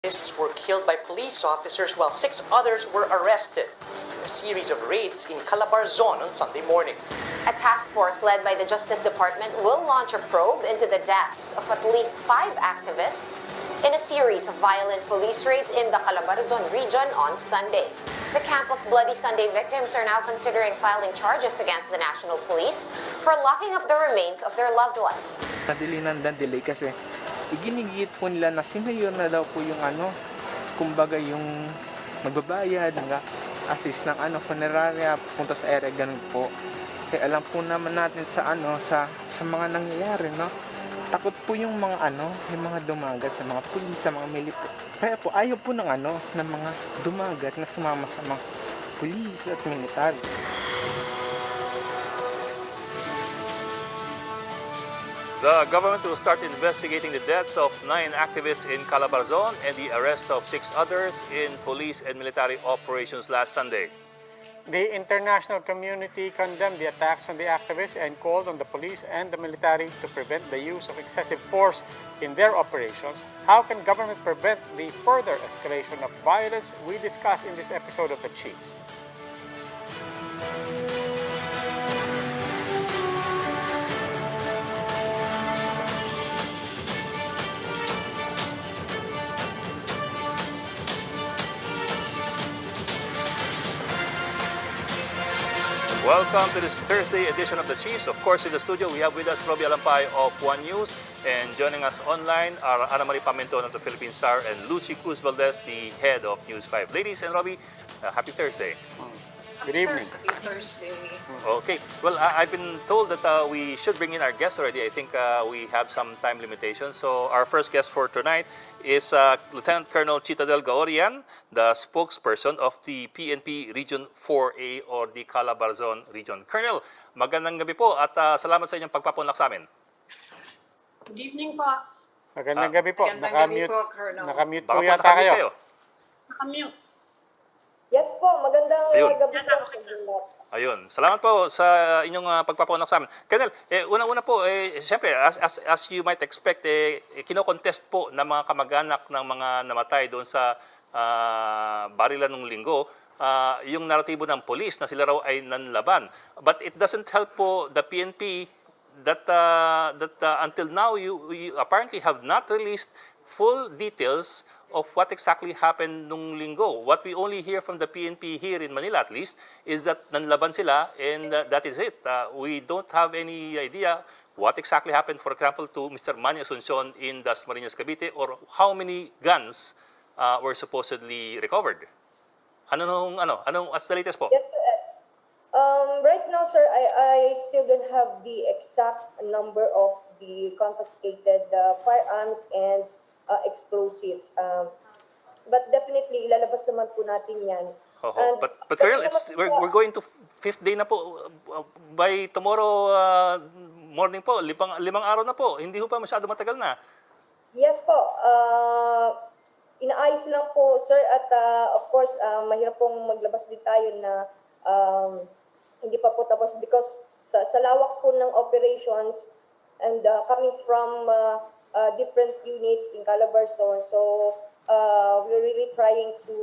were killed by police officers while 6 others were arrested in a series of raids in Calabarzon on Sunday morning. A task force led by the Justice Department will launch a probe into the deaths of at least 5 activists in a series of violent police raids in the Calabarzon region on Sunday. The camp of Bloody Sunday victims are now considering filing charges against the National Police for locking up the remains of their loved ones. Nadili kasi iginigit po nila na si Mayor na daw po yung kumbaga yung magbabayad, nag-assist ng funeraria, punta sa area, ganun po. Kaya alam po naman natin sa mga nangyayari, no? Takot po yung mga yung mga dumagat sa mga pulis, sa mga military. Kaya po ayaw po ng ng mga dumagat na sumama sa mga pulis at military. The government will start investigating the deaths of 9 activists in Calabarzon and the arrest of 6 others in police and military operations last Sunday. The international community condemned the attacks on the activists and called on the police and the military to prevent the use of excessive force in their operations. How can government prevent the further escalation of violence? We discuss in this episode of the Chiefs. Welcome to this Thursday edition of the Chiefs. Of course, in the studio, we have with us Robbie Alampay of One News. And joining us online are Ana Marie Pamenton of the Philippine Star and Lucy Cruz Valdez, the head of News 5. Ladies and Robbie, happy Thursday. Good evening. Happy Thursday. Okay. Well, I've been told that we should bring in our guests already. I think we have some time limitations. So our first guest for tonight is Lt.Col Chitadel Gaoiran, the spokesperson of the PNP Region 4-A or the Calabarzon region. Colonel, magandang gabi po at salamat sa inyong pagpapunlak sa amin. Good evening po. Magandang gabi po. Magandang gabi po, Colonel. Nakamute Baka po po yata nakamute kayo. Nakamute. Yes po, magandang gabi po. Ayun. Salamat po sa inyong pagpapaunlak sa amin. Colonel, una-una po, siyempre, as you might expect, kinokontest po ng mga kamag-anak ng mga namatay doon sa barilan ng linggo, yung naratibo ng polis na sila raw ay nanlaban. But it doesn't help po the PNP that until now you apparently have not released full details of what exactly happened nung linggo. What we only hear from the PNP here in Manila at least is that nanlaban sila and that is it. We don't have any idea what exactly happened, for example, to Mr. Manny Asuncion in Dasmariñas, Cavite, or how many guns were supposedly recovered. What's the latest po? Yes, right now, sir, I still don't have the exact number of the confiscated firearms and explosives. But definitely, ilalabas naman po natin yan. But Colonel, we're going to 5th day na po. By tomorrow morning po, limang araw na po. Hindi po pa masyado matagal na. Yes po. Inaayos lang po, sir. At of course, mahirap pong maglabas din tayo na hindi pa po tapos because sa lawak po ng operations and coming from different units in Calabarzon. So, we're really trying to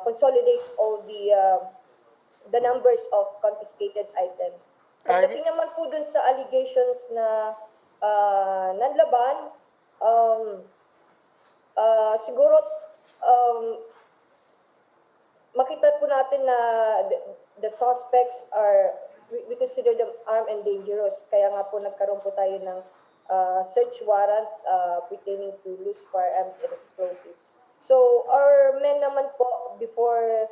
consolidate all the numbers of confiscated items. Pagdating naman po dun sa allegations na nanlaban, siguro makita po natin na the suspects are, we consider them armed and dangerous. Kaya nga po nagkaroon po tayo ng search warrant pertaining to loose firearms and explosives. So, our men naman po, before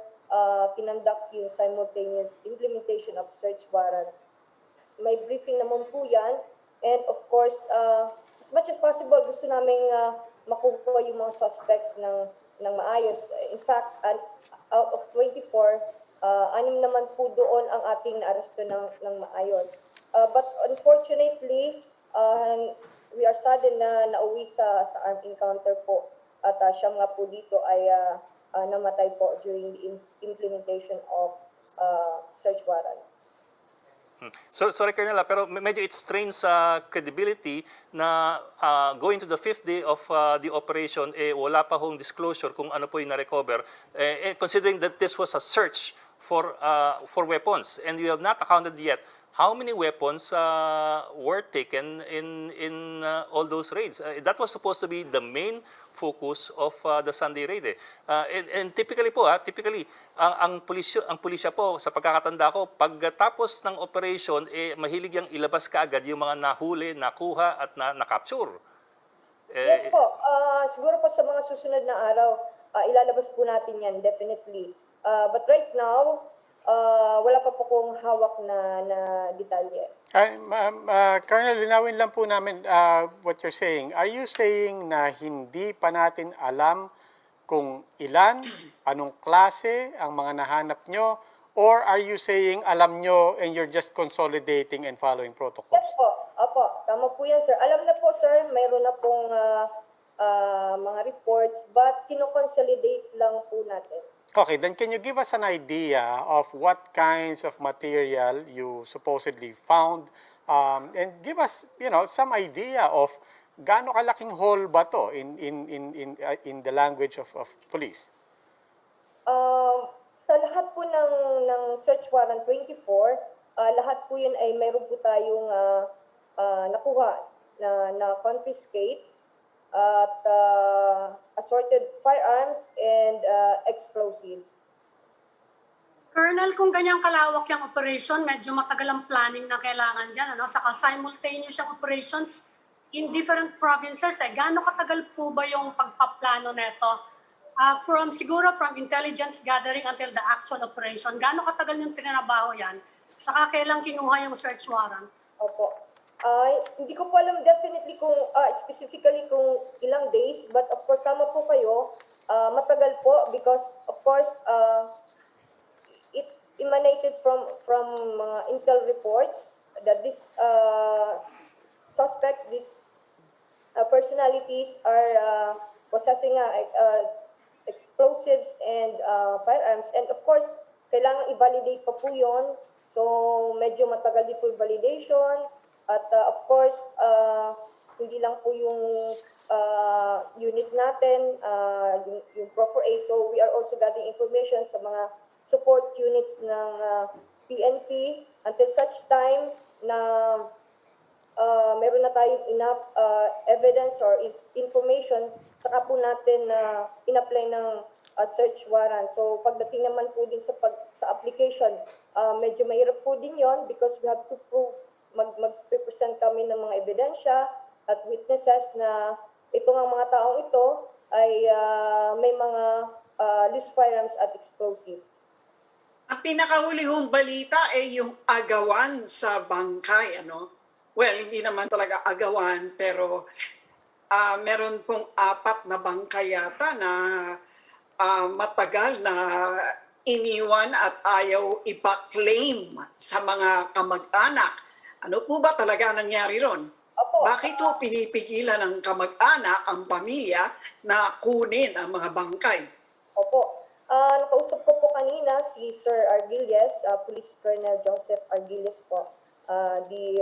kinonduct yung simultaneous implementation of search warrant, may briefing naman po yan. And of course, as much as possible, gusto naming makukuha yung mga suspects ng maayos. In fact, out of 24, 6 naman po doon ang ating naaresto ng maayos. But unfortunately, we are saddened na nauwi sa armed encounter po. At siya nga po dito ay namatay po during the implementation of search warrant. Sorry, Colonel, pero medyo it strains sa credibility na going to the fifth day of the operation, wala pa hong disclosure kung ano po yung na-recover. Considering that this was a search for weapons and you have not accounted yet how many weapons were taken in all those raids. That was supposed to be the main focus of the Sunday raid. And typically po, ang pulisya po, sa pagkakatanda ko, pagkatapos ng operation, mahilig yang ilabas kaagad yung mga nahuli, nakuha at na-capture. Yes po. Siguro po sa mga susunod na araw, ilalabas po natin yan, definitely. But right now, wala pa po kong hawak na detalye. Colonel, linawin lang po namin what you're saying. Are you saying na hindi pa natin alam kung ilan, anong klase ang mga nahanap nyo, or are you saying alam nyo and you're just consolidating and following protocols? Yes po. Opo. Tama po yan, sir. Alam na po, sir. Mayroon na pong mga reports, but kinoconsolidate lang po natin. Okay, then can you give us an idea of what kinds of material you supposedly found, and give us, some idea of gaano kalaking haul ba to in the language of police? Sa lahat po ng search warrant 24, lahat po yun ay mayroon po tayong nakuha na confiscate at assorted firearms and explosives. Colonel, kung ganyang kalawak yung operation, medyo matagal ang planning na kailangan dyan. Saka simultaneous yung operations in different provinces. Gaano katagal po ba yung pagpaplano neto? Siguro from intelligence gathering until the actual operation, gaano katagal yung tinrabaho yan? Saka kailan kinuha yung search warrant? Opo. Hindi ko po alam definitely kung specifically kung ilang days, but of course tama po kayo, matagal po because of course it emanated from mga intel reports that these suspects, these personalities are possessing explosives and firearms, and of course kailangan i-validate pa po yun, so medyo matagal din po yung validation. At of course, hindi lang po yung unit natin, yung Pro 4A. So we are also gathering information sa mga support units ng PNP until such time na meron na tayong enough evidence or information, saka po natin in-apply ng search warrant. So pagdating naman po din sa application, medyo mahirap po din yon because we have to prove, mag-present kami ng mga ebidensya at witnesses na itong mga taong ito ay may mga loose firearms at explosive. Ang pinakahulihong balita ay yung agawan sa bangkay, Well, hindi naman talaga agawan, pero meron pong 4 na bangkay yata na matagal na iniwan at ayaw ipa-claim sa mga kamag-anak. Ano po ba talaga nangyari ron? Opo. Bakit po pinipigilan ng kamag-anak, ang pamilya, na kunin ang mga bangkay? Opo. Nakausap ko po kanina si Sir Argilles, Police Colonel Joseph Argilles po, the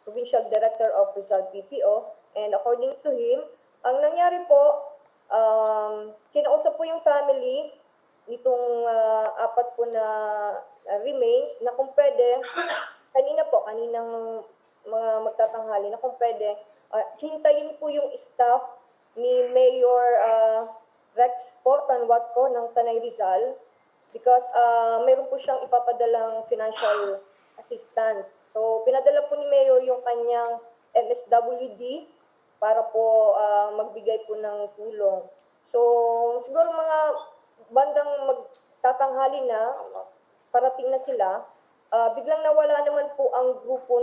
Provincial Director of Rizal PPO, and according to him, ang nangyari po, kinausap po yung family nitong 4 po na remains na kung pwede, kaninang mga magtatanghali na kung pwede, hintayin po yung staff ni Mayor Rex po, Tanwat ko, ng Tanay Rizal, because mayroon po siyang ipapadalang financial assistance. So, pinadala po ni Mayor yung kanyang MSWD para po magbigay po ng tulong. So, siguro mga bandang magtatanghali na, parating na sila, biglang nawala naman po ang grupo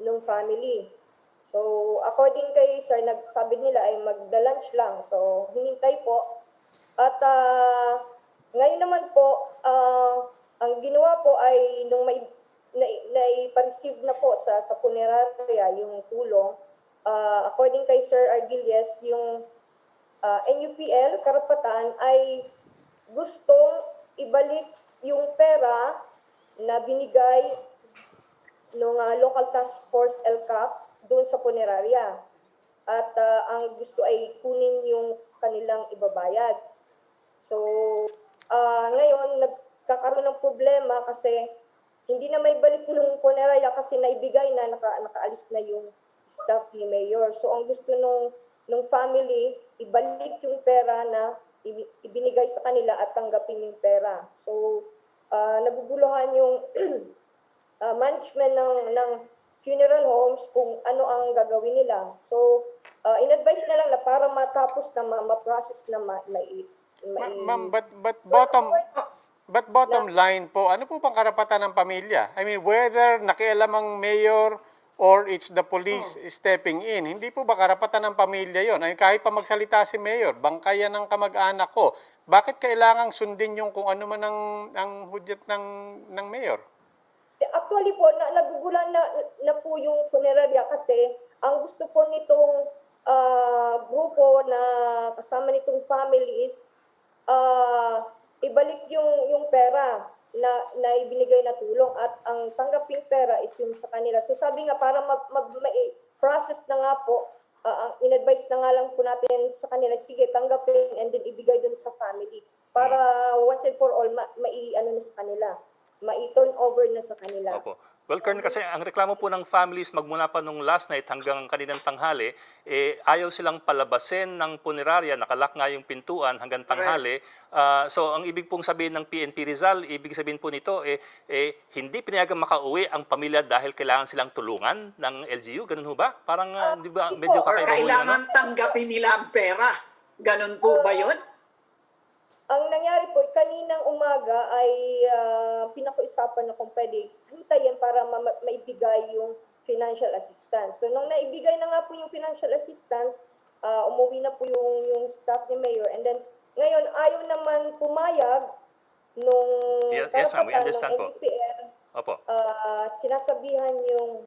nung family. So, according kay Sir, nagsabi nila ay magda-lunch lang. So, hinintay po. At ngayon naman po, ang ginawa po ay nung naipa-receive na po sa punerarya yung tulong, according kay Sir Argilles, yung NUPL, karapatan, ay gustong ibalik yung pera na binigay local task force LCAP doon sa punerarya. At ang gusto ay kunin yung kanilang ibabayad. So, ngayon, nagkakaroon ng problema kasi hindi na may balik ng punerarya kasi naibigay na, nakaalis na yung staff ni Mayor. So, ang gusto nung family, ibalik yung pera na ibinigay sa kanila at tanggapin yung pera. So, naguguluhan yung management ng funeral homes kung ano ang gagawin nila. So, in-advise na lang na para matapos na ma-process na Ma'am, but bottom line po, ano po bang karapatan ng pamilya? I mean, whether nakialam ang mayor or it's the police stepping in, hindi po ba karapatan ng pamilya yon? Ay, kahit pa magsalita si mayor, bangkayan ng kamag-anak ko, bakit kailangang sundin yung kung ano man ang hudyat ng mayor? Actually po, nagugulan na po yung punerarya kasi ang gusto po nitong grupo na kasama nitong family is ibalik yung pera na ibinigay na tulong at ang tanggaping pera is yung sa kanila. So sabi nga para process na nga po, in-advise na nga lang po natin sa kanila, sige tanggapin and then ibigay dun sa family para once and for all mai-ano na sa kanila, mai-turn over na sa kanila. Opo. Well, Colonel, kasi ang reklamo po ng families magmula pa nung last night hanggang kaninang tanghali, ayaw silang palabasin ng punerarya, nakalak nga yung pintuan hanggang tanghali. So, ang ibig pong sabihin ng PNP Rizal, ibig sabihin po nito, hindi pinayagang makauwi ang pamilya dahil kailangan silang tulungan ng LGU, ganun ho ba? Parang, di ba, medyo Or kakaiba ho yun, kailangan ano? tanggapin nila ang pera. Ganun po ba yun? Ang nangyari po, kaninang umaga ay pinakuusapan na kung pwede hintayin para maibigay yung financial assistance. So, nung naibigay na nga po yung financial assistance, umuwi na po yung staff ni Mayor. And then, ngayon, ayaw naman pumayag nung Yes, ma'am, we understand po. NPR. Opo. Sinasabihan yung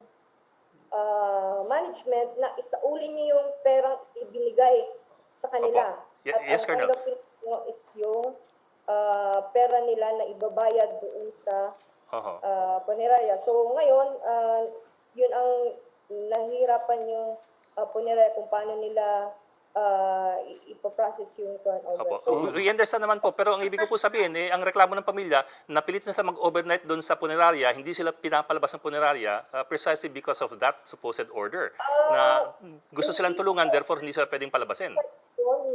management na isaulin niyo yung perang ibinigay sa kanila. Opo. Yes, Colonel. At ang tanggapin mo is yung pera nila na ibabayad doon sa punerarya. So ngayon, yun ang nahihirapan yung punerarya kung paano nila ipaprocess yung turnover. Opo. So, We understand naman po, pero ang ibig ko po sabihin, ang reklamo ng pamilya, napilit na sila mag-overnight doon sa punerarya, hindi sila pinapalabas ng punerarya precisely because of that supposed order, na gusto silang tulungan, therefore hindi sila pwedeng palabasin.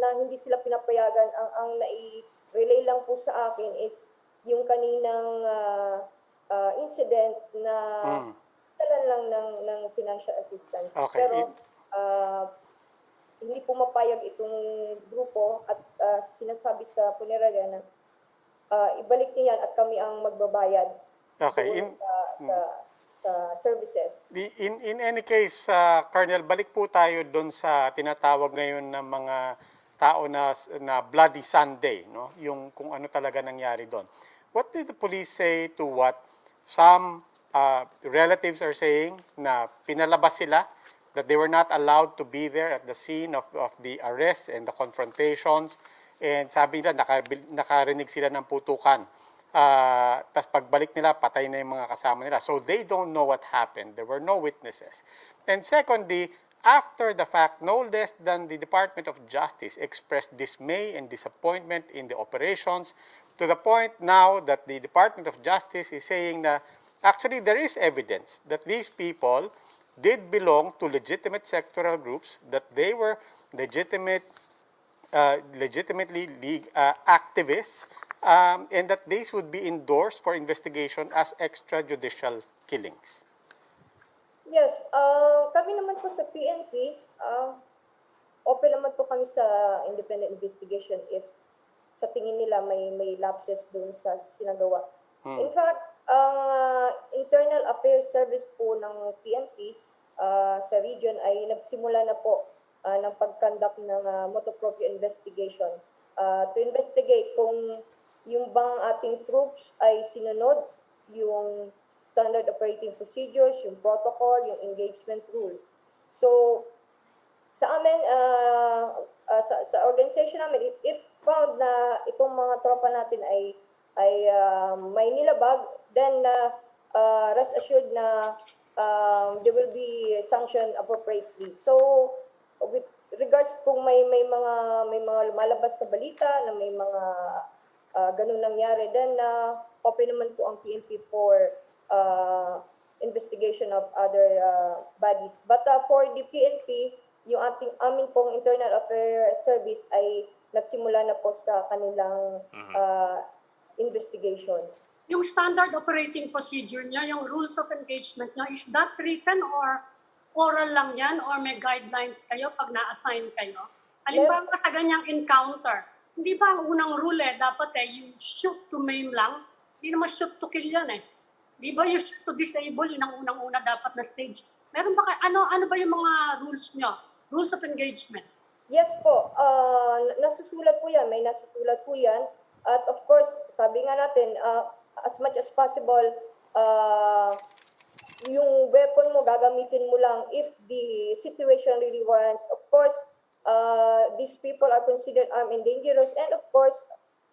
na hindi sila pinapayagan. Ang nai-relay lang po sa akin is yung kaninang incident na talan lang ng financial assistance. Okay. Pero hindi po mapayag itong grupo at sinasabi sa punerarya na ibalik niyo yan at kami ang magbabayad. Okay. Sa services. In any case, Colonel, balik po tayo doon sa tinatawag ngayon ng mga tao na Bloody Sunday, no? Yung kung ano talaga nangyari doon. What did the police say to what some relatives are saying na pinalabas sila, that they were not allowed to be there at the scene of the arrest and the confrontations, and sabi nila nakarinig sila ng putukan. Tapos pagbalik nila, patay na yung mga kasama nila. So they don't know what happened. There were no witnesses. And secondly, after the fact, no less than the Department of Justice expressed dismay and disappointment in the operations, to the point now that the Department of Justice is saying that actually there is evidence that these people did belong to legitimate sectoral groups, that they were legitimately activists, and that these would be endorsed for investigation as extrajudicial killings. Yes, kami naman po sa PNP, open naman po kami sa independent investigation if sa tingin nila may lapses doon sa sinagawa. In fact, ang Internal Affairs Service po ng PNP sa region ay nagsimula na po ng pag-conduct ng motoproprio investigation to investigate kung yung bang ating troops ay sinunod yung standard operating procedures, yung protocol, yung engagement rules. So, sa amin, sa organization namin, if found na itong mga tropa natin ay may nilabag, then rest assured na they will be sanctioned appropriately. So, with regards kung may mga lumalabas na balita na may mga ganun nangyari, then open naman po ang PNP for investigation of other bodies. But for the PNP, yung aming pong Internal Affairs Service ay nagsimula na po sa kanilang investigation. Yung standard operating procedure niya, yung rules of engagement niya, is that written or oral lang yan or may guidelines kayo pag na-assign kayo? Halimbawa sa ganyang encounter, hindi ba ang unang rule dapat yung shoot to maim lang? Hindi naman shoot to kill yan Di ba yung shoot to disable, yun ang unang-una dapat na stage? Meron ba ano ba yung mga rules niyo? Rules of engagement? Yes po, nasusulat po yan, may nasusulat po yan. At of course, sabi nga natin, as much as possible, yung weapon mo, gagamitin mo lang if the situation really warrants. Of course, these people are considered armed and dangerous. And of course,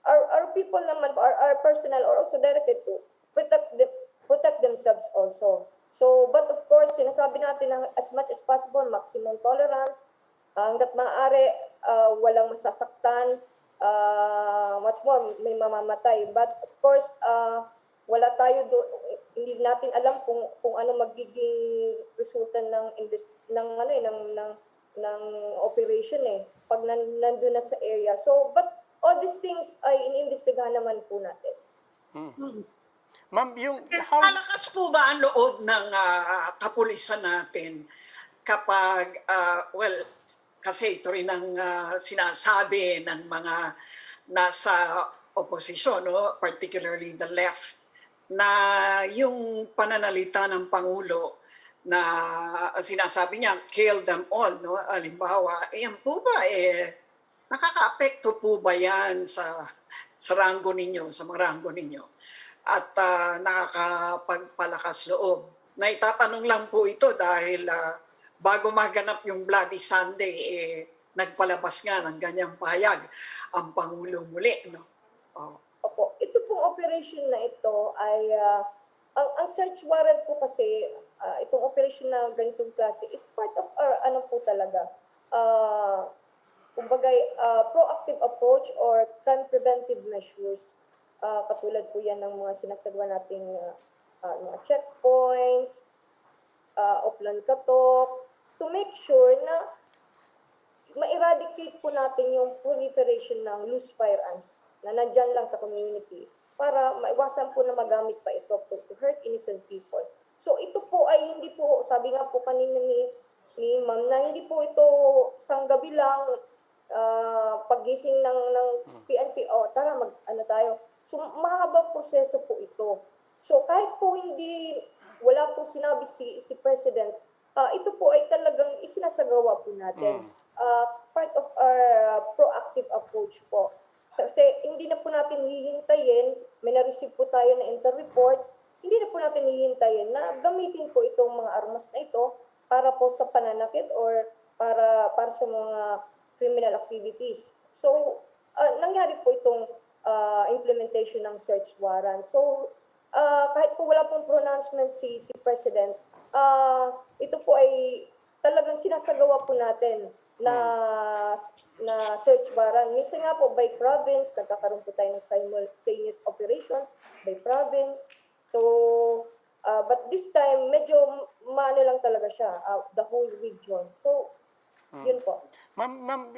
our people naman, our personnel are also directed to protect themselves also. So, but of course, sinasabi natin na as much as possible, maximum tolerance, hanggat maaari, walang masasaktan, much more, may mamamatay. But of course, wala tayo hindi natin alam kung ano magiging resulta ng operation pag nandun na sa area. So, but all these things ay iniimbestigahan naman po natin. Ma'am, yung Malakas po ba ang loob ng kapulisan natin kapag, kasi ito rin ang sinasabi ng mga nasa opposisyon, no? Particularly the left, na yung pananalita ng Pangulo na sinasabi niya, kill them all, no? Halimbawa, yan po ba, nakaka-apekto po ba yan sa ranggo ninyo, sa mga ranggo ninyo? At nakakapagpalakas loob. Naitatanong lang po ito dahil bago maganap yung Bloody Sunday, nagpalabas nga ng ganyang pahayag ang Pangulo muli. No? Opo, ito pong operation na ito ay, ang search warrant po kasi, itong operation na ganitong klase is part of our, po talaga, kumbaga, proactive approach or crime preventive measures. Katulad po yan ng mga sinasagawa nating mga checkpoints, offline katok, to make sure na ma-eradicate po natin yung proliferation ng loose firearms na nandyan lang sa community para maiwasan po na magamit pa ito to hurt innocent people. So ito po ay hindi po, sabi nga po kanina ni Ma'am, na hindi po ito sanggabi lang, pagising ng PNP, tara mag-ano tayo. So, mahabang proseso po ito. So, kahit po wala po sinabi si President, ito po ay talagang isinasagawa po natin. Part of our proactive approach po. Kasi hindi na po natin hihintayin, may na-receive po tayo na inter-reports, hindi na po natin hihintayin na gamitin po itong mga armas na ito para po sa pananakit or para sa mga criminal activities. So, nangyari po itong implementation ng search warrant. So, kahit po wala pong pronouncement si President, ito po ay talagang sinasagawa po natin na search warrant. Minsan nga po by province, nagkakaroon po tayo ng simultaneous operations by province. So, but this time, medyo maano lang talaga siya, the whole region. So, yun po. Ma'am,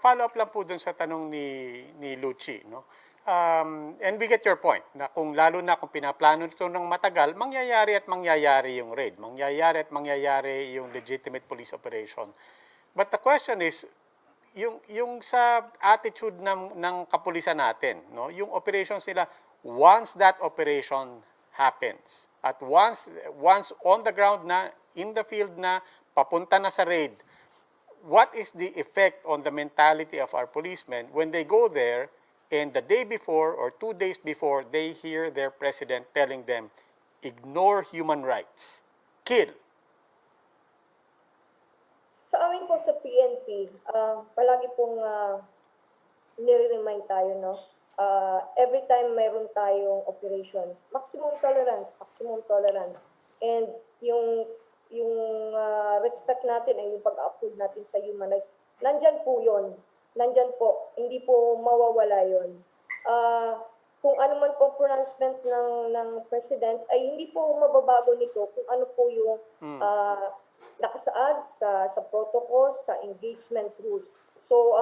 follow up lang po dun sa tanong ni Lucci, no? And we get your point, na lalo na kung pinaplano ito ng matagal, mangyayari yung raid, mangyayari yung legitimate police operation. But the question is, yung sa attitude ng kapulisan natin, no? Yung operations nila, once that operation happens, at once on the ground na, in the field na, papunta na sa raid, what is the effect on the mentality of our policemen when they go there and the day before or 2 days before they hear their president telling them, ignore human rights, kill? Sa amin po sa PNP, palagi pong nire-remind tayo, no? Every time mayroon tayong operation, maximum tolerance. And yung respect natin ay yung pag-uphold natin sa human rights. Nandyan po yun. Nandyan po. Hindi po mawawala yun. Kung ano man po pronouncement ng President, ay hindi po mababago nito kung ano po yung nakasaad sa protocols, sa engagement rules. So,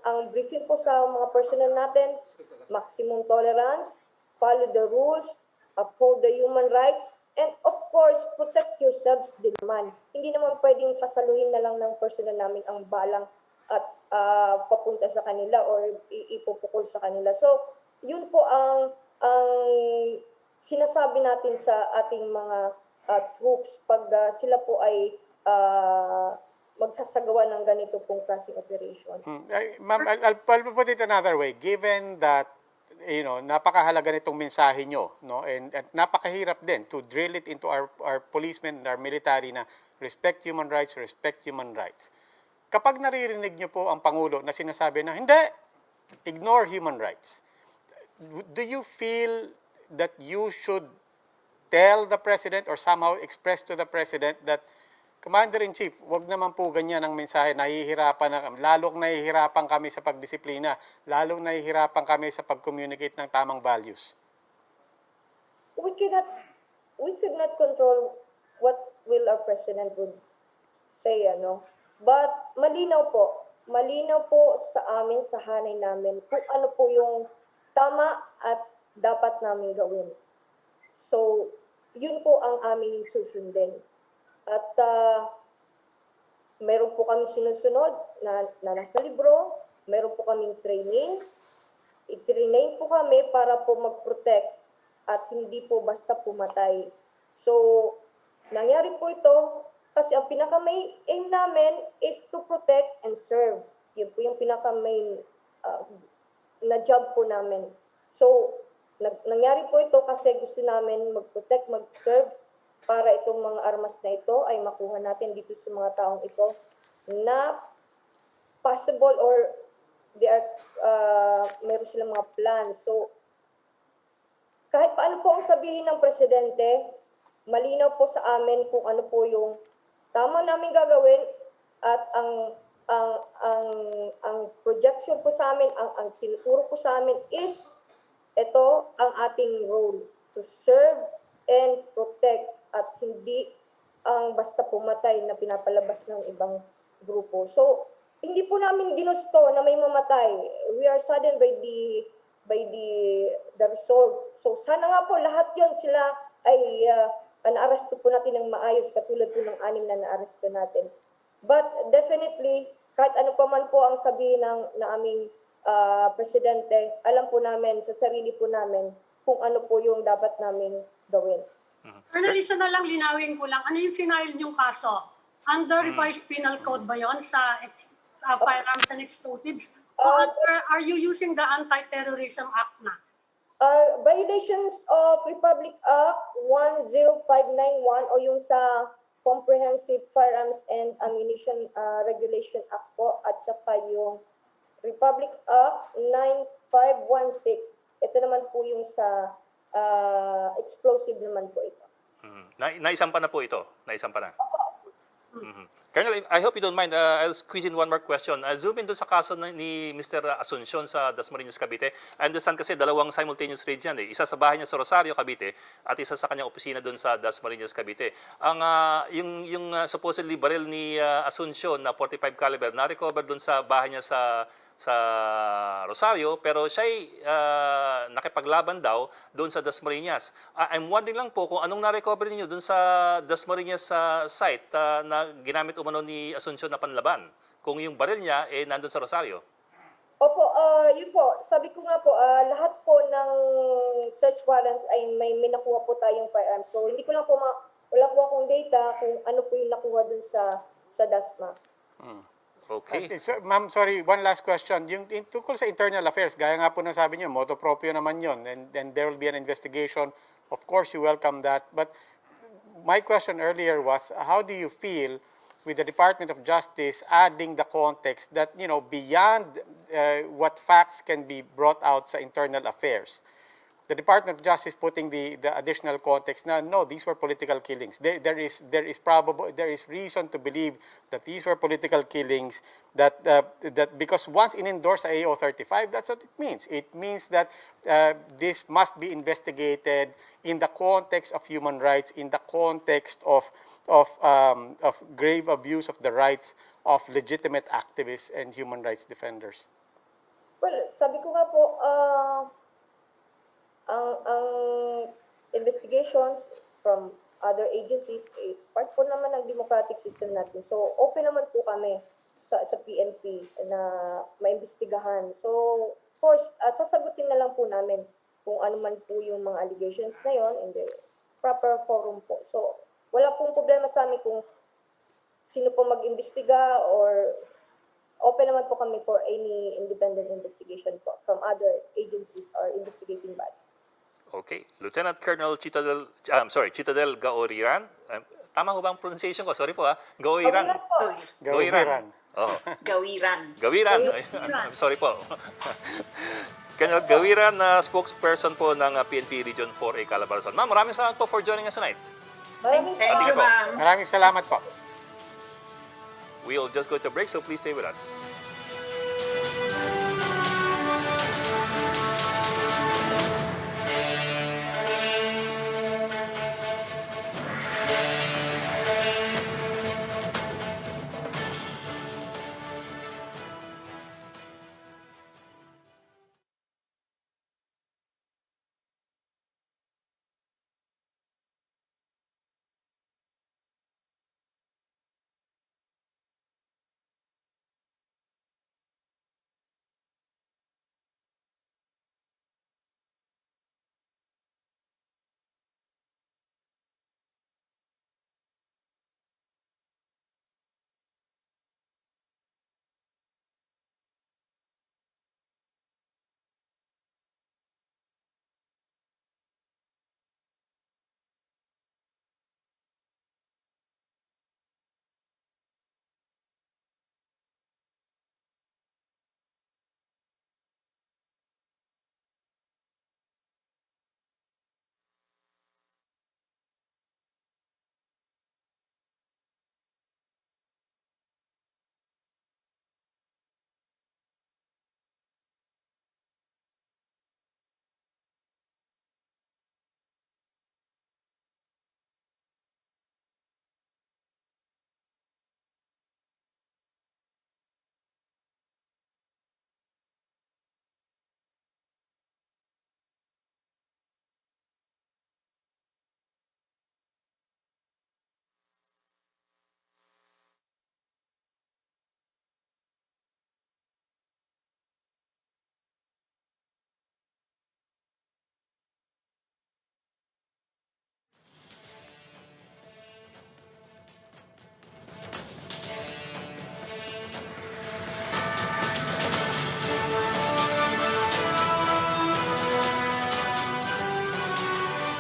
ang briefing po sa mga personnel natin, maximum tolerance, follow the rules, uphold the human rights, and of course, protect yourselves din naman. Hindi naman pwedeng sasaluhin na lang ng personnel namin ang balang at papunta sa kanila or ipupukol sa kanila. So, yun po ang sinasabi natin sa ating mga troops pag sila po ay magsasagawa ng ganito pong klaseng operation. Ma'am, I'll put it another way. Given that napakahalaga nitong mensahe nyo, no? And napakahirap din to drill it into our policemen and our military na respect human rights. Kapag naririnig nyo po ang Pangulo na sinasabi na, hindi, ignore human rights, do you feel that you should tell the President or somehow express to the President that, Commander-in-Chief, wag naman po ganyan ang mensahe, lalong nahihirapan kami sa pagdisiplina, lalong nahihirapan kami sa pag-communicate ng tamang values? We could not control what will our President would say, But malinaw po sa amin, sa hanay namin, kung ano po yung tama at dapat namin gawin. So, yun po ang aming susundin. At meron po kami sinusunod na nasa libro, meron po kaming training. I-train po kami para po mag-protect at hindi po basta pumatay. So, nangyari po ito kasi ang pinaka-main aim namin is to protect and serve. Yun po yung pinaka-main na job po namin. So, nangyari po ito kasi gusto namin mag-protect, mag-serve para itong mga armas na ito ay makuha natin dito sa mga taong ito na possible or meron silang mga plans. So, kahit paano po ang sabihin ng Presidente, malinaw po sa amin kung ano po yung tama namin gagawin at ang projection po sa amin, ang tinuturo po sa amin is ito ang ating role, to serve and protect at hindi ang basta pumatay na pinapalabas ng ibang grupo. So, hindi po namin ginusto na may mamatay. We are saddened by the result. So, sana nga po lahat yon sila ay naaresto po natin ng maayos katulad po ng 6 na naaresto natin. But definitely, kahit ano pa man po ang sabihin ng aming Presidente, alam po namin sa sarili po namin kung ano po yung dapat namin gawin. Colonel, isa na lang, linawin ko lang. Ano yung final niyong kaso? Under revised penal code ba yon sa firearms and explosives? Or are you using the Anti-Terrorism Act na? Violations of Republic Act 10591 o yung sa Comprehensive Firearms and Ammunition Regulation Act po at saka yung Republic Act 9516. Ito naman po yung sa explosive naman po ito. Naisampa na po ito? Naisampa na? Colonel, I hope you don't mind. I'll squeeze in one more question. Zoom in doon sa kaso ni Mr. Asuncion sa Dasmariñas, Cavite. I understand kasi dalawang simultaneous raid yan. Isa sa bahay niya sa Rosario, Cavite, at isa sa kanyang opisina doon sa Dasmariñas, Cavite. Yung supposedly baril ni Asuncion na 45 caliber na-recover doon sa bahay niya sa Rosario, pero siya'y nakipaglaban daw doon sa Dasmariñas. I'm wondering lang po kung anong na-recover niyo doon sa Dasmariñas site na ginamit umano ni Asuncion na panlaban, kung yung baril niya nandun sa Rosario. Opo, yun po. Sabi ko nga po, lahat po ng search warrants ay may nakuha po tayong firearms. So, hindi ko lang po wala po akong data kung ano po yung nakuha doon sa Dasma. Okay. Ma'am, sorry, one last question. Yung tungkol sa internal affairs, gaya nga po na sabi niyo, motu proprio naman yun, and there will be an investigation. Of course, you welcome that. But my question earlier was, how do you feel with the Department of Justice adding the context that, beyond what facts can be brought out sa internal affairs, the Department of Justice putting the additional context na no, these were political killings. There is reason to believe that these were political killings, that because once in-endorse sa AO 35, that's what it means. It means that this must be investigated in the context of human rights, in the context of grave abuse of the rights of legitimate activists and human rights defenders. Well, sabi ko nga po, ang investigations from other agencies, part po naman ng democratic system natin. So, open naman po kami sa PNP na maimbestigahan. So, of course, sasagutin na lang po namin kung ano man po yung mga allegations na yon in the proper forum po. So, wala pong problema sa amin kung sino po mag-imbestiga, or open naman po kami for any independent investigation po from other agencies or investigating bodies. Okay. Lieutenant Colonel Chitadel Gaoiran. Tama ho ba ang pronunciation ko? Sorry po Gaoiran. Gaoiran. Oh. Gawiran. Gawiran. I'm sorry po. Colonel Gaoiran, spokesperson po ng PNP Region 4A Calabarzon. Ma'am, maraming salamat po for joining us tonight. Thank you, ma'am. Maraming salamat po. We'll just go to break, so please stay with us.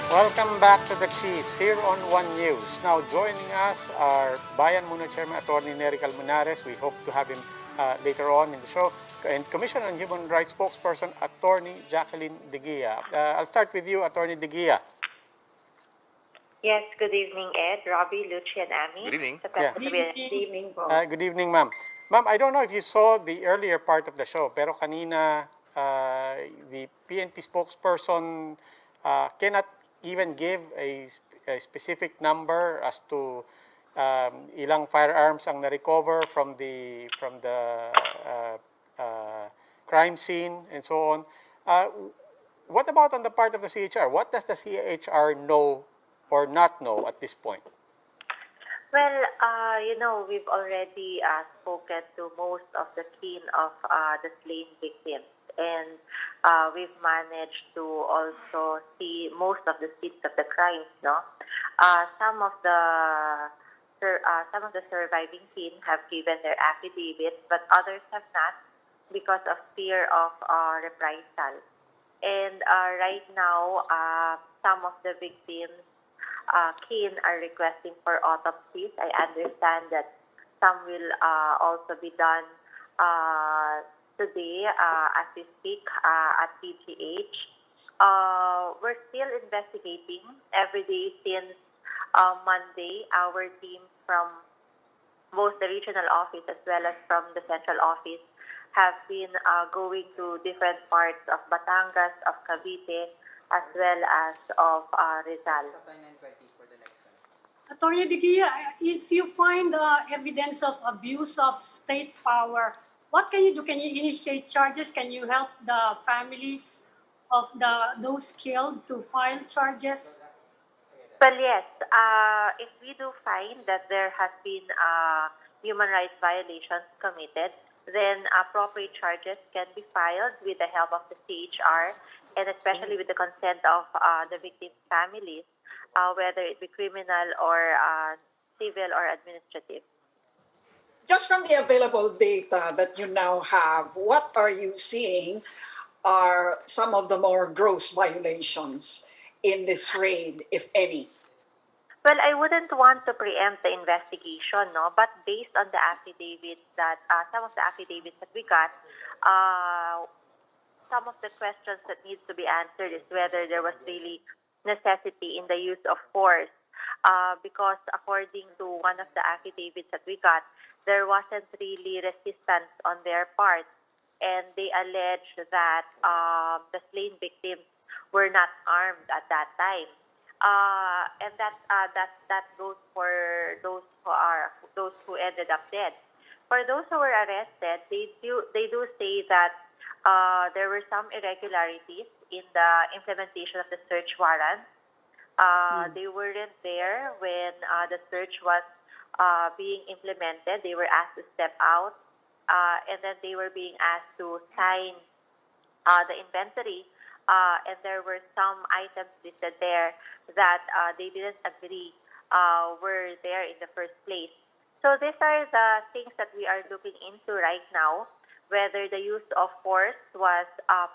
Welcome back to the Chiefs here on One News. Now joining us are Bayan Muna Chairman Atty. Neri Colmenares. We hope to have him later on in the show. And Commission on Human Rights spokesperson Atty. Jacqueline de Guia. I'll start with you, Atty. de Guia. Yes, good evening, Ed, Robbie, Lucy, and Amy. Good evening. Good evening po. Good evening, ma'am. Ma'am, I don't know if you saw the earlier part of the show, pero kanina the PNP spokesperson cannot even give a specific number as to ilang firearms ang na-recover from the crime scene and so on. What about on the part of the CHR? What does the CHR know or not know at this point? Well, we've already spoken to most of the kin of the slain victims, and we've managed to also see most of the scenes of the crimes. Some of the surviving kin have given their affidavits, but others have not because of fear of reprisal. And right now, some of the victims' kin are requesting for autopsies. I understand that some will also be done today as we speak at PGH. We're still investigating every day since Monday. Our team from both the regional office as well as from the central office have been going to different parts of Batangas, of Cavite, as well as of Rizal. Atty. De Guia, if you find evidence of abuse of state power, what can you do? Can you initiate charges? Can you help the families of those killed to file charges? Well, yes. If we do find that there has been human rights violations committed, then appropriate charges can be filed with the help of the CHR and especially with the consent of the victim's families, whether it be criminal or civil or administrative. Just from the available data that you now have, what are you seeing are some of the more gross violations in this raid, if any? Well, I wouldn't want to preempt the investigation, no. But based on the affidavits that some of the affidavits that we got, some of the questions that needs to be answered is whether there was really necessity in the use of force. Because according to one of the affidavits that we got, there wasn't really resistance on their part, and they allege that the slain victims were not armed at that time. And that goes for those who ended up dead. For those who were arrested, they do say that there were some irregularities in the implementation of the search warrant. They weren't there when the search was being implemented. They were asked to step out, and then they were being asked to sign the inventory. And there were some items listed there that they didn't agree were there in the first place. So these are the things that we are looking into right now, whether the use of force was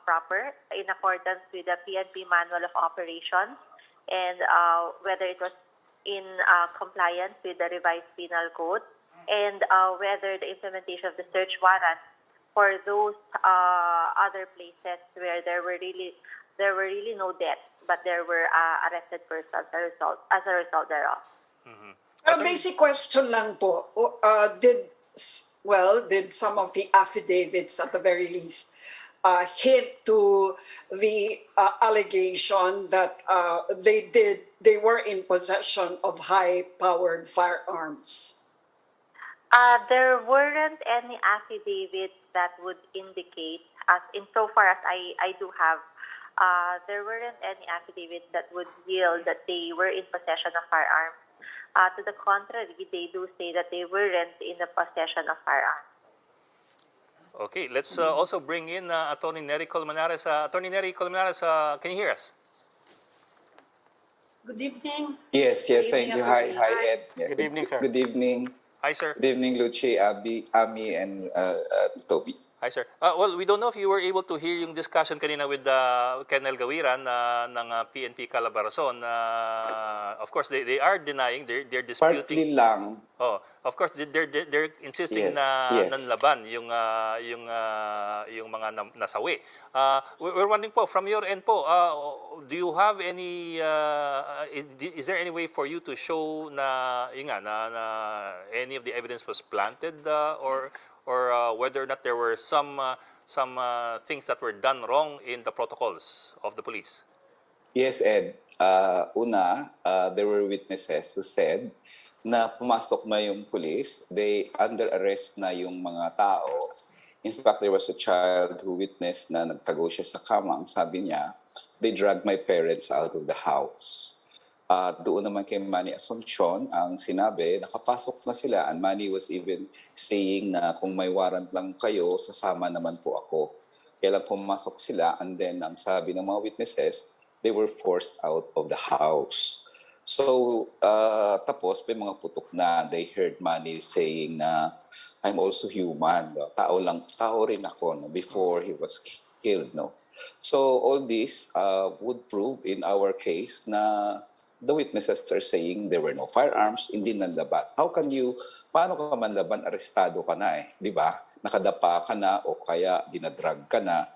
proper in accordance with the PNP Manual of Operations, and whether it was in compliance with the revised penal code, and whether the implementation of the search warrant for those other places where there were really no deaths, but there were arrested persons as a result thereof. Pero basic question lang po, did some of the affidavits at the very least hint to the allegation that they were in possession of high-powered firearms? There weren't any affidavits that would indicate, as insofar as I do have, there weren't any affidavits that would yield that they were in possession of firearms. To the contrary, they do say that they weren't in the possession of firearms. Okay, let's also bring in Atty. Neri Colmenares. Atty. Neri Colmenares, can you hear us? Good evening. Yes, thank you. Hi, Ed. Yeah, Good evening, sir. Good evening. Hi, sir. Good evening, Lucy, Ami, and Toby. Hi, sir. Well, we don't know if you were able to hear yung discussion kanina with Chitadel Gaoiran ng PNP Calabarzon. Of course, they are denying, they're disputing. Partly lang. Oh, of course, they're insisting Yes, na yes. nanlaban yung mga nasawi. We're wondering po, from your end po, do you have any, is there any way for you to show na, yun nga, na any of the evidence was planted or whether or not there were some things that were done wrong in the protocols of the police? Yes, Ed. There were witnesses who said na pumasok na yung police, they under arrest na yung mga tao. In fact, there was a child who witnessed na nagtago siya sa kama. Ang sabi niya, they dragged my parents out of the house. Doon naman kay Manny Asuncion, ang sinabi, nakapasok na sila, and Manny was even saying na kung may warrant lang kayo, sasama naman po ako. Kaya lang pumasok sila, and then ang sabi ng mga witnesses, they were forced out of the house. So, tapos may mga putok na, they heard Manny saying na, I'm also human. Tao rin ako no, before he was killed. No? So, all this would prove in our case na the witnesses are saying there were no firearms, hindi nanlaban. Paano ka manlaban, arestado ka na eh, di ba? Nakadapa ka na o kaya dinadrag ka na.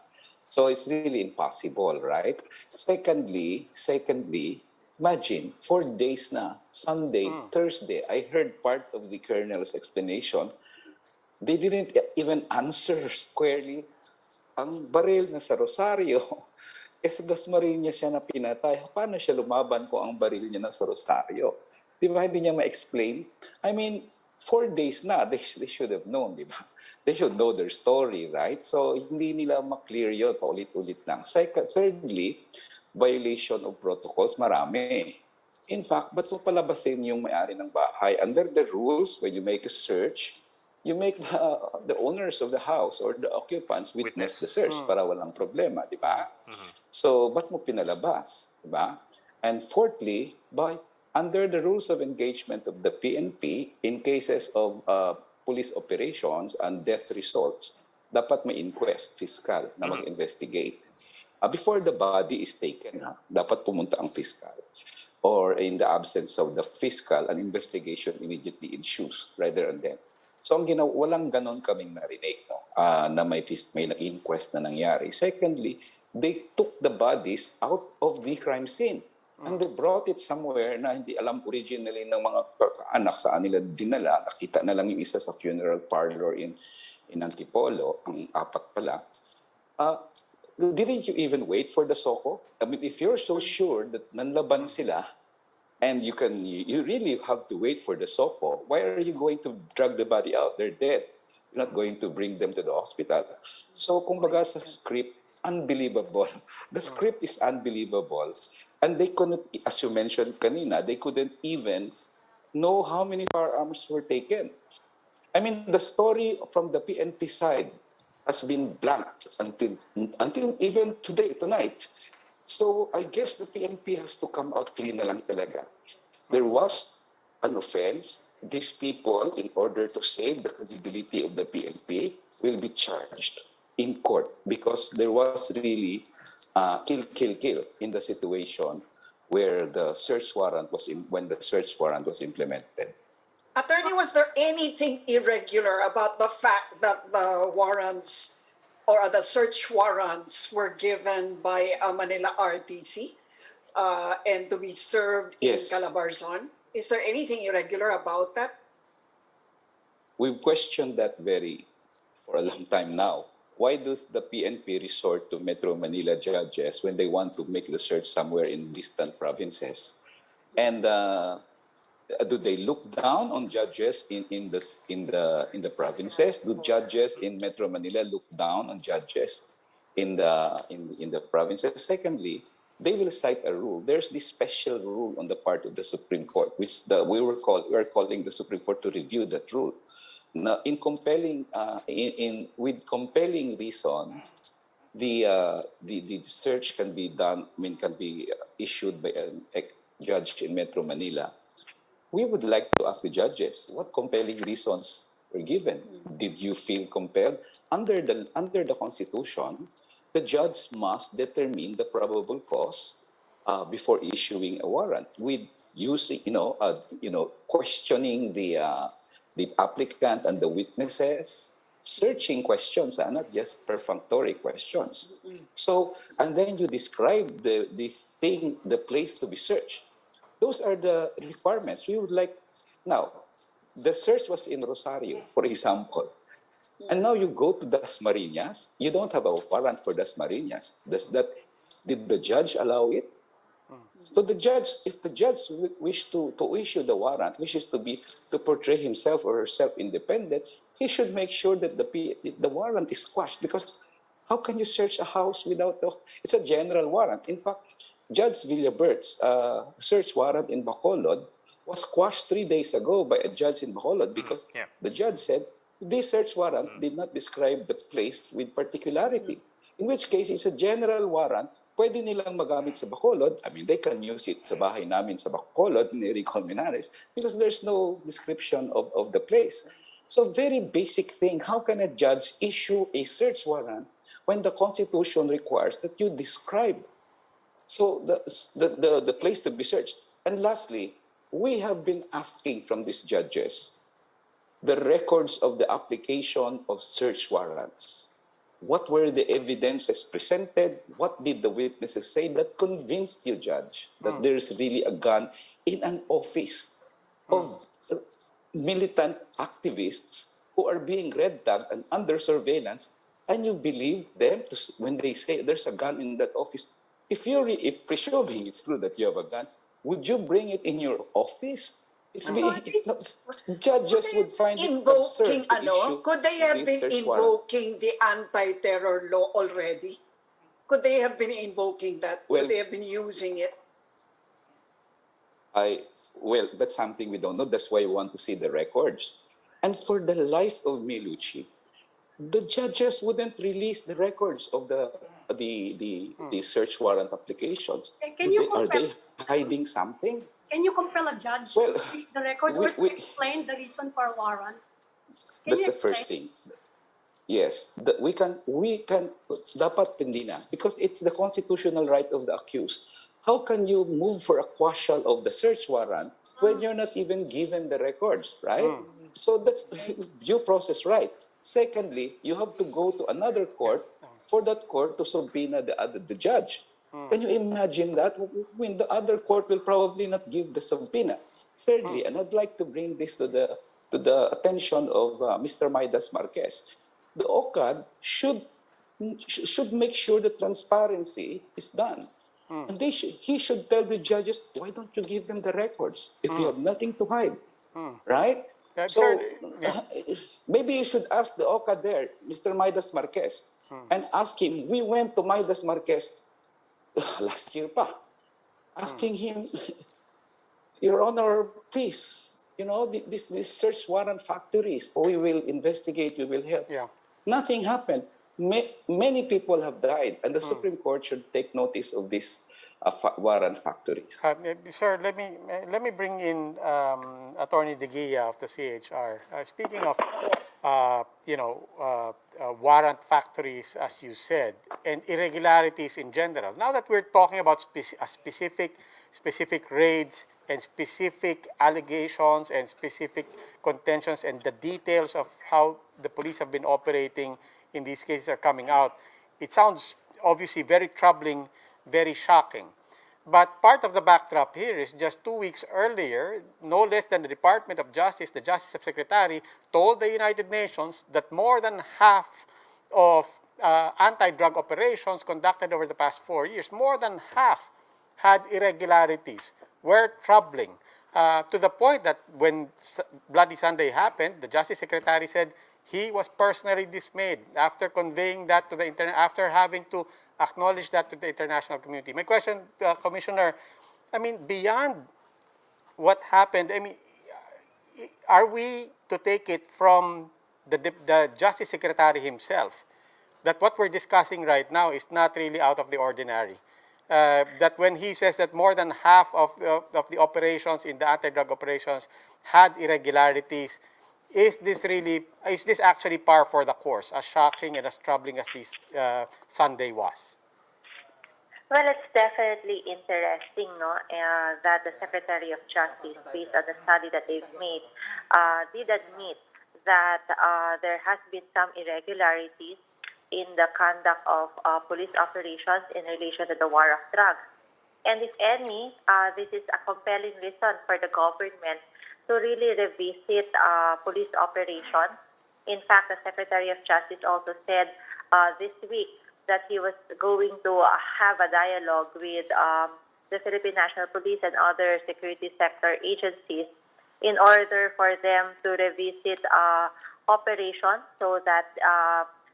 So it's really impossible, right? Secondly, imagine 4 days na, Sunday, Thursday. I heard part of the colonel's explanation. They didn't even answer squarely ang baril na sa Rosario. Sa Dasmariñas siya na pinatay. Paano siya lumaban kung ang baril niya na sa Rosario? Di ba hindi niya ma-explain? I mean, 4 days na, they should have known, di ba? They should know their story, right? So, hindi nila ma-clear yun, paulit-ulit lang. Thirdly, violation of protocols, marami. In fact, ba't mo palabasin yung may-ari ng bahay? Under the rules, when you make a search, you make the owners of the house or the occupants witness the search para walang problema, di ba? So, ba't mo pinalabas, di ba? And fourthly, under the rules of engagement of the PNP, in cases of police operations and death results, dapat may inquest, fiscal, na mag-investigate. Before the body is taken, dapat pumunta ang fiscal. Or in the absence of the fiscal, an investigation immediately ensues rather than death. So ang walang ganon kaming narinig, no? Na may inquest na nangyari. Secondly, they took the bodies out of the crime scene. And they brought it somewhere na hindi alam originally ng mga anak saan nila dinala. Nakita na lang yung isa sa funeral parlor in Antipolo, ang apat pala. Didn't you even wait for the SOCO? I mean, if you're so sure that nanlaban sila, and you really have to wait for the SOCO, why are you going to drag the body out? They're dead. You're not going to bring them to the hospital. So, kumbaga sa script, unbelievable. The script is unbelievable. And they couldn't, as you mentioned kanina, they couldn't even know how many firearms were taken. I mean, the story from the PNP side has been blank until even tonight. So I guess the PNP has to come out clean na lang talaga. There was an offense. These people, in order to save the credibility of the PNP, will be charged in court because there was really kill in the situation where the search warrant when the search warrant was implemented. Attorney, was there anything irregular about the fact that the warrants or the search warrants were given by Manila RTC and to be served in Calabarzon? Is there anything irregular about that? We've questioned that for a long time now. Why does the PNP resort to Metro Manila judges when they want to make the search somewhere in distant provinces? And do they look down on judges in the provinces? Do judges in Metro Manila look down on judges in the provinces? Secondly, they will cite a rule. There's this special rule on the part of the Supreme Court, which we are calling the Supreme Court to review that rule. Now, with compelling reason, the search can be done. Can be issued by a judge in Metro Manila. We would like to ask the judges what compelling reasons were given. Did you feel compelled? Under the Constitution, the judge must determine the probable cause before issuing a warrant with using, questioning the applicant and the witnesses, searching questions, not just perfunctory questions. So, and then you describe the place to be searched. Those are the requirements. We would like, now, the search was in Rosario, for example. And now you go to Dasmariñas, you don't have a warrant for Dasmariñas. Did the judge allow it? So the judge, if the judge wishes to issue the warrant, to portray himself or herself independent, he should make sure that the warrant is quashed, because how can you search a house without it's a general warrant. In fact, Judge Villabert's search warrant in Bacolod was quashed 3 days ago by a judge in Bacolod because the judge said this search warrant did not describe the place with particularity. In which case, it's a general warrant. Pwede nilang magamit sa Bacolod. I mean, they can use it sa bahay namin sa Bacolod, Neri Colmenares, because there's no description of the place. So very basic thing, how can a judge issue a search warrant when the Constitution requires that you describe the place to be searched? And lastly, we have been asking from these judges the records of the application of search warrants. What were the evidences presented? What did the witnesses say that convinced you, Judge, that there's really a gun in an office of militant activists who are being red tagged and under surveillance, and you believe them when they say there's a gun in that office? If presuming it's true that you have a gun, would you bring it in your office? Judges would find it absurd to issue Could they have this been search warrant. invoking the anti-terror law already? Could they have been invoking that? Well, Could they have been using it? Well, that's something we don't know. That's why we want to see the records. And for the life of me, Lucci, the judges wouldn't release the records of the search warrant applications. Are they hiding something? Can you compel a judge Well, to read the records or to explain the reason for a warrant? That's the first thing. Yes, we can, dapat hindi na, because it's the constitutional right of the accused. How can you move for a quashal of the search warrant when you're not even given the records, right? So that's due process right. Secondly, you have to go to another court for that court to subpoena the judge. Can you imagine that? When the other court will probably not give the subpoena. Thirdly, and I'd like to bring this to the attention of Mr. Maidas Marquez, the OCAD should make sure that transparency is done. And he should tell the judges, why don't you give them the records if you have nothing to hide, right? So maybe you should ask the OCAD there, Mr. Maidas Marquez, and ask him. We went to Maidas Marquez last year pa, asking him, Your Honor, please, this search warrant factories, we will investigate, we will help. Yeah. Nothing happened. Many people have died, and the Supreme Court should take notice of these warrant factories. Sir, let me bring in Atty. De Guia of the CHR. Speaking of, warrant factories, as you said, and irregularities in general. Now that we're talking about specific raids and specific allegations and specific contentions and the details of how the police have been operating in these cases are coming out, it sounds obviously very troubling, very shocking. But part of the backdrop here is just 2 weeks earlier, no less than the Department of Justice, the Justice Secretary, told the United Nations that more than half of anti-drug operations conducted over the past 4 years, more than half had irregularities, were troubling, to the point that when Bloody Sunday happened, the Justice Secretary said he was personally dismayed after conveying that to the after having to acknowledge that to the international community. My question, Commissioner, beyond what happened, are we to take it from the Justice Secretary himself that what we're discussing right now is not really out of the ordinary? That when he says that more than half of the operations in the anti-drug operations had irregularities, is this actually par for the course, as shocking and as troubling as this Sunday was? Well, it's definitely interesting, that the Secretary of Justice, based on the study that they've made, did admit that there has been some irregularities in the conduct of police operations in relation to the war of drugs. And if any, this is a compelling reason for the government to really revisit police operations. In fact, the Secretary of Justice also said this week that he was going to have a dialogue with the Philippine National Police and other security sector agencies in order for them to revisit operations so that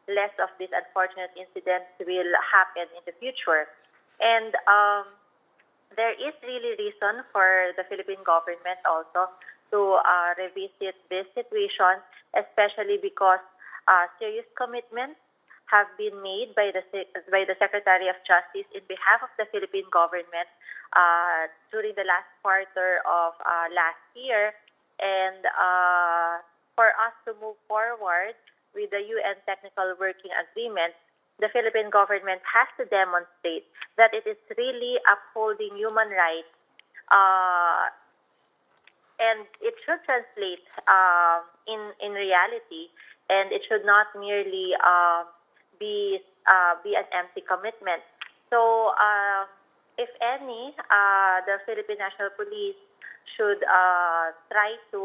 less of these unfortunate incidents will happen in the future. And there is really reason for the Philippine government also to revisit this situation, especially because serious commitments have been made by the Secretary of Justice in behalf of the Philippine government during the last quarter of last year. And for us to move forward with the UN Technical Working Agreement, the Philippine government has to demonstrate that it is really upholding human rights, and it should translate in reality, and it should not merely be an empty commitment. So, if any, the Philippine National Police should try to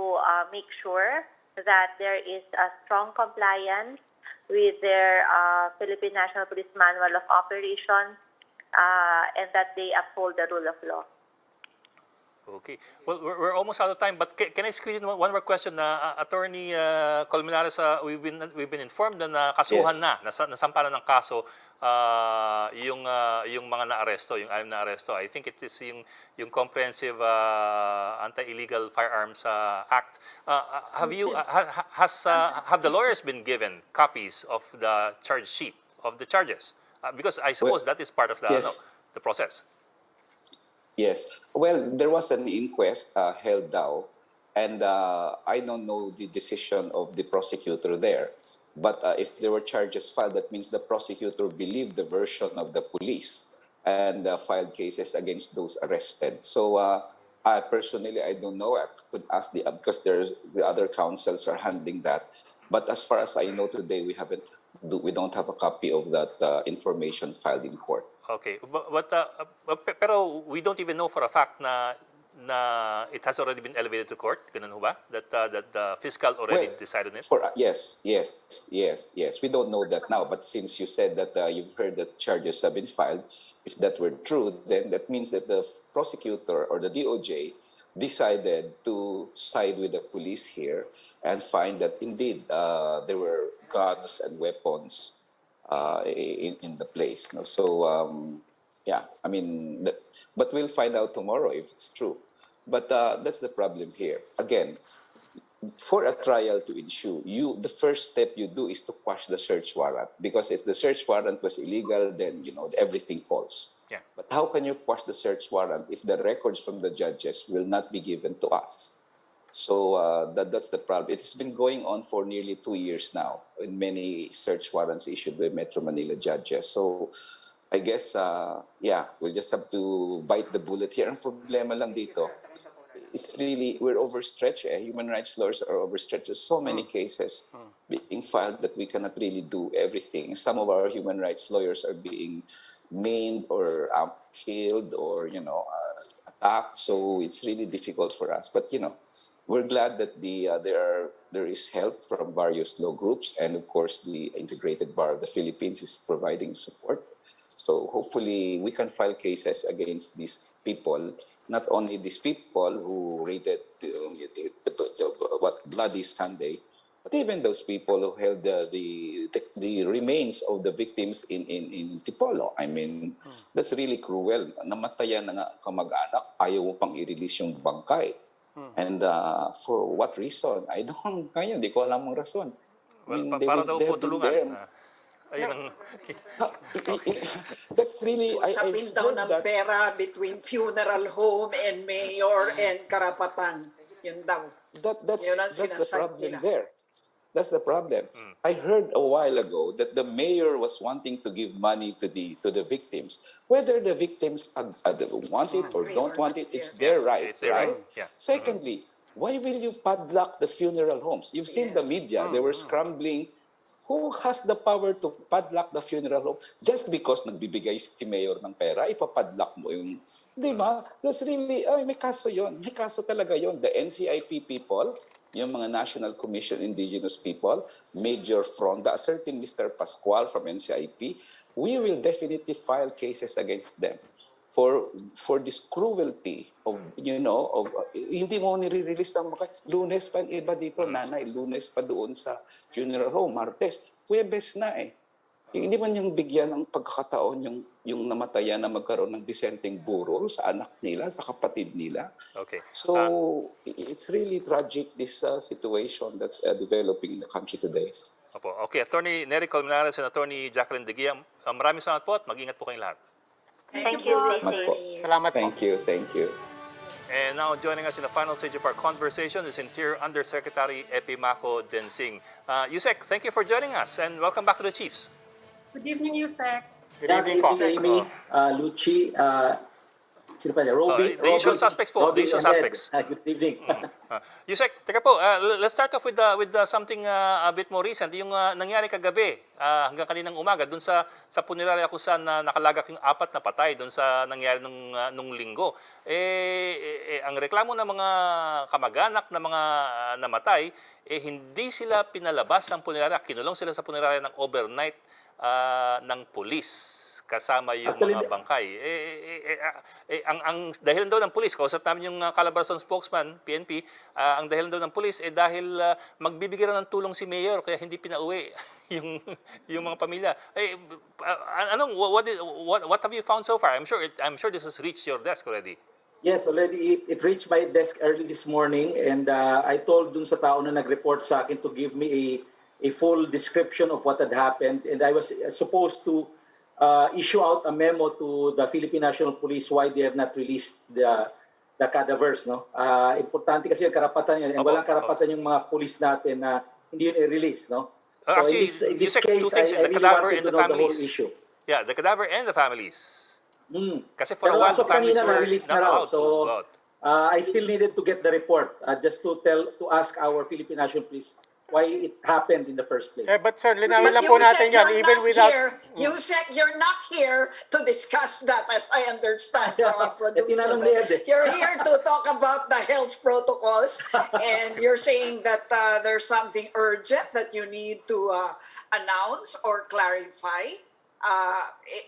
make sure that there is a strong compliance with their Philippine National Police Manual of Operations and that they uphold the rule of law. Okay. Well, we're almost out of time, but can I squeeze in one more question? Attorney Colmenares, we've been informed na kasuhan Yes. nasampalan ng kaso yung mga naaresto, yung 6 na aresto. I think it is yung Comprehensive Anti-Illegal Firearms Act. Have the lawyers been given copies of the charge sheet of the charges? Because I suppose that is part of the yes. the process. Yes. Well, there was an inquest held now, and I don't know the decision of the prosecutor there. But if there were charges filed, that means the prosecutor believed the version of the police and filed cases against those arrested. So I personally, I don't know. I could ask because the other counsels are handling that. But as far as I know today, we don't have a copy of that information filed in court. Okay, pero we don't even know for a fact na it has already been elevated to court. Ganun ho ba? That the fiscal already decided on it? Yes. We don't know that now. But since you said that you've heard that charges have been filed, if that were true, then that means that the prosecutor or the DOJ decided to side with the police here and find that indeed there were guns and weapons in the place. No? So, yeah, I mean, but we'll find out tomorrow if it's true. But that's the problem here. Again, for a trial to ensue, the first step you do is to quash the search warrant. Because if the search warrant was illegal, then, everything falls. Yeah. But how can you quash the search warrant if the records from the judges will not be given to us? So that's the problem. It's been going on for nearly 2 years now in many search warrants issued by Metro Manila judges. So I guess, we'll just have to bite the bullet here. Ang problema lang dito, it's really, we're overstretched. Human rights lawyers are overstretched. There's so many cases being filed that we cannot really do everything. Some of our human rights lawyers are being maimed or killed or, attacked. So it's really difficult for us. But, we're glad that there is help from various law groups, and of course the Integrated Bar of the Philippines is providing support. So hopefully we can file cases against these people, not only these people who raided what Bloody Sunday, but even those people who held the remains of the victims in Tipolo. I mean, that's really cruel. Namatayan na nga kamag-anak, ayaw mo pang i-release yung bangkay. And for what reason? Hindi ko alam ang rason. Well, para daw po tulungan. That's really, Usapin daw ng pera between funeral home and mayor and karapatan. Yun daw. Yun ang That's the sinaside problem nila. there. That's the problem. I heard a while ago that the mayor was wanting to give money to the victims. Whether the victims want it or don't want it, it's their right, It's their right? right, yeah. Secondly, why will you padlock the funeral homes? You've seen the media. They were scrambling. Who has the power to padlock the funeral home? Just because nagbibigay si mayor ng pera, ipapadlock mo yung... Di ba? That's really... may kaso yun. May kaso talaga yun. The NCIP people, yung mga National Commission Indigenous People, Major Fronda, a certain Mr. Pascual from NCIP, we will definitely file cases against them for this cruelty of, hindi mo nire-release ng mga Lunes pa yung iba dito, nanay, Lunes pa doon sa funeral home, Martes, Huwebes na eh. Hindi man yung bigyan ng pagkakataon yung namatayan na magkaroon ng dissenting burol sa anak nila, sa kapatid nila. Okay. So, it's really tragic, this situation that's developing in the country today. Opo. Okay, Attorney Neri Colmenares and Attorney Jacqueline de Guia, maraming salamat po at mag-ingat po kayong lahat. Thank you, Salamat po. Thank you. And now joining us in the final stage of our conversation is Interior Undersecretary Epimaco Densing. Yusek, thank you for joining us and welcome back to the Chiefs. Good evening, Yusek. Good evening po. Amy, Luchi, Sino pa niya? Robbie, the usual suspects po, the Robbie usual and Ed. suspects. Good evening. Yusek, teka po, let's start off with something a bit more recent. Yung nangyari kagabi, hanggang kaninang umaga, dun sa punerarya kung saan nakalagak yung 4 na patay dun sa nangyari nung linggo. Ang reklamo ng mga kamag-anak na mga namatay, hindi sila pinalabas ng punerarya. Kinulong sila sa punerarya ng overnight ng pulis kasama yung mga bangkay. Ang dahilan daw ng pulis, kausap namin yung Calabarzon spokesman, PNP, ang dahilan daw ng pulis dahil magbibigay raw ng tulong si Mayor kaya hindi pinauwi yung mga pamilya. What have you found so far? I'm sure this has reached your desk already. Yes, already it reached my desk early this morning, and I told dun sa tao na nag-report sa akin to give me a full description of what had happened, and I was supposed to issue out a memo to the Philippine National Police why they have not released the cadavers, no? Importante kasi yung karapatan yan, and walang karapatan yung mga police natin na hindi yun i-release, no? Actually, in you this said case, two things, I the really cadaver wanted and to the know the whole families. issue. Yeah, the cadaver and the families. Kasi for Pero a while, as the of families kanina, were na-release not na raw. allowed to go So, out. I still needed to get the report just to ask our Philippine National Police why it happened in the first place. But sir, But linawin lang you po said natin yan, you're even not without... here. You said you're not here to discuss that, as I understand from our producer. tinanong ni Ed. You're here to talk about the health protocols, and you're saying that there's something urgent that you need to announce or clarify.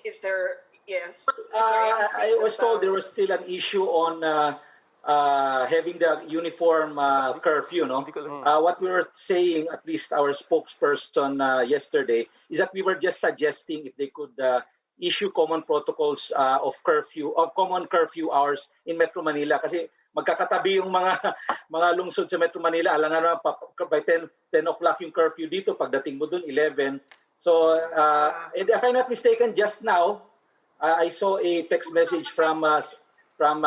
Is there, yes? Is there anything I was told there was still an issue on having the uniform curfew, no? What we were saying, at least our spokesperson yesterday, is that we were just suggesting if they could issue common protocols of common curfew hours in Metro Manila. Kasi magkakatabi yung mga lungsod sa Metro Manila. Alangan na by 10 o'clock yung curfew dito. Pagdating mo dun, 11. So, and if I'm not mistaken, just now, I saw a text message from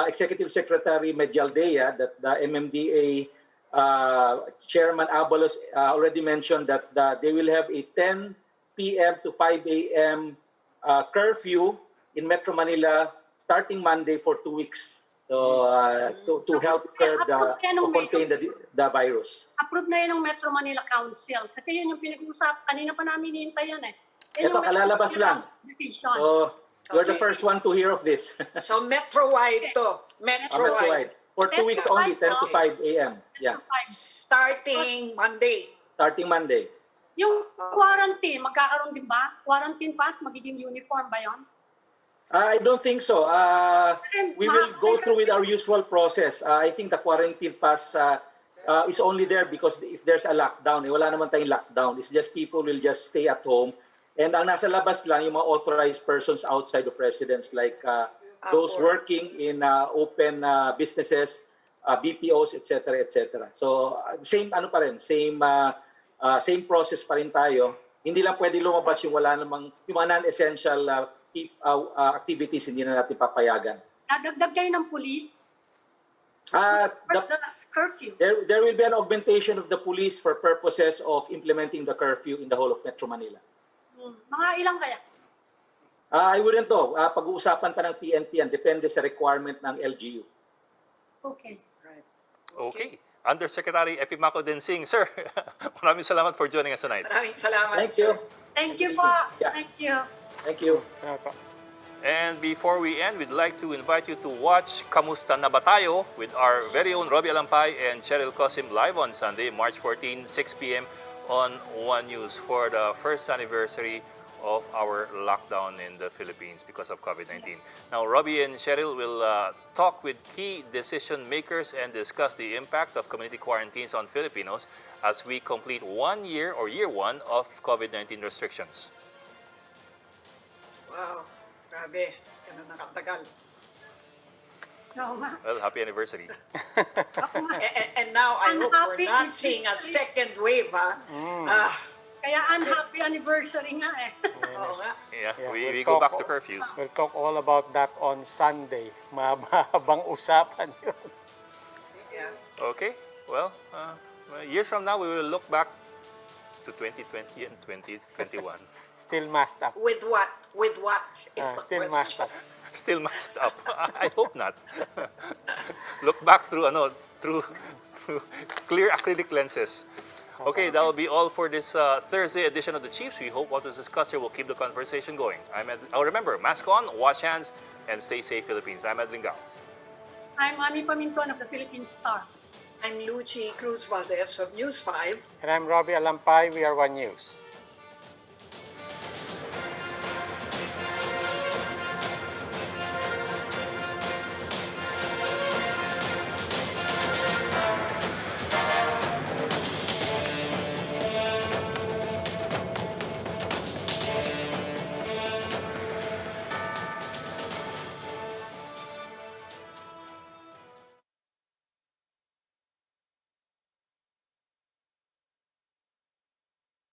Executive Secretary Medialdea that the MMDA Chairman Abalos already mentioned that they will have a 10 p.m. to 5 a.m. Curfew in Metro Manila starting Monday for 2 weeks. So to help curb to contain the virus. Approved na yun ng Metro Manila Council. Kasi yun yung pinag-uusap. Kanina pa namin hinihintay yan eh. Ito, kalalabas lang. Decision. So, you're the first one to hear of this. So Metro-wide to. Metro-wide. For 2 weeks only, 10 to 5 a.m. Yeah. Starting Monday. Starting Monday. Yung quarantine, magkakaroon din ba? Quarantine pass, magiging uniform ba yun? I don't think so. We will go through with our usual process. I think the quarantine pass is only there because if there's a lockdown, wala naman tayong lockdown. It's just people will just stay at home. And ang nasa labas lang yung mga authorized persons outside of residence like those working in open businesses, BPOs, etc., etc. So same pa rin, same process pa rin tayo. Hindi lang pwede lumabas yung wala namang yung mga non-essential activities, hindi na natin papayagan. Dadagdag kayo ng police? First, the curfew. There will be an augmentation of the police for purposes of implementing the curfew in the whole of Metro Manila. Mga ilang kaya? I wouldn't know. Pag-uusapan pa ng PNP yan. Depende sa requirement ng LGU. Okay. Right. Okay. Undersecretary Epimaco Densing, sir, maraming salamat for joining us tonight. Maraming salamat, Thank you. Thank you po. Yeah. Thank you. Thank you. And before we end, we'd like to invite you to watch Kamusta na ba tayo with our very own Robbie Alampay and Cheryl Cosim live on Sunday, March 14, 6 p.m. on One News for the first anniversary of our lockdown in the Philippines because of COVID-19. Now, Robbie and Cheryl will talk with key decision makers and discuss the impact of community quarantines on Filipinos as we complete 1 year or year one of COVID-19 restrictions. Wow, grabe. Ganun nakatagal. Oo nga. Well, happy anniversary. And now I hope we're Unhappy not seeing a second wave, ha? Kaya unhappy anniversary nga eh. Oo nga. Yeah, Yeah, we we'll go back talk- to curfews. We'll talk all about that on Sunday. Mahabang usapan yun. Yeah. Okay, well, years from now, we will look back to 2020 and 2021. Still masked up. With what? With what is the Still masked question? up. still masked up. I hope not. Look back through through clear acrylic lenses. Okay, that will be all for this Thursday edition of the Chiefs. We hope what was discussed here will keep the conversation going. Remember, mask on, wash hands, and stay safe, Philippines. I'm Edwin Gao. I'm Ami Paminton of the Philippine Star. I'm Lucy Cruz Valdez of News 5. And I'm Robbie Alampay. We are One News.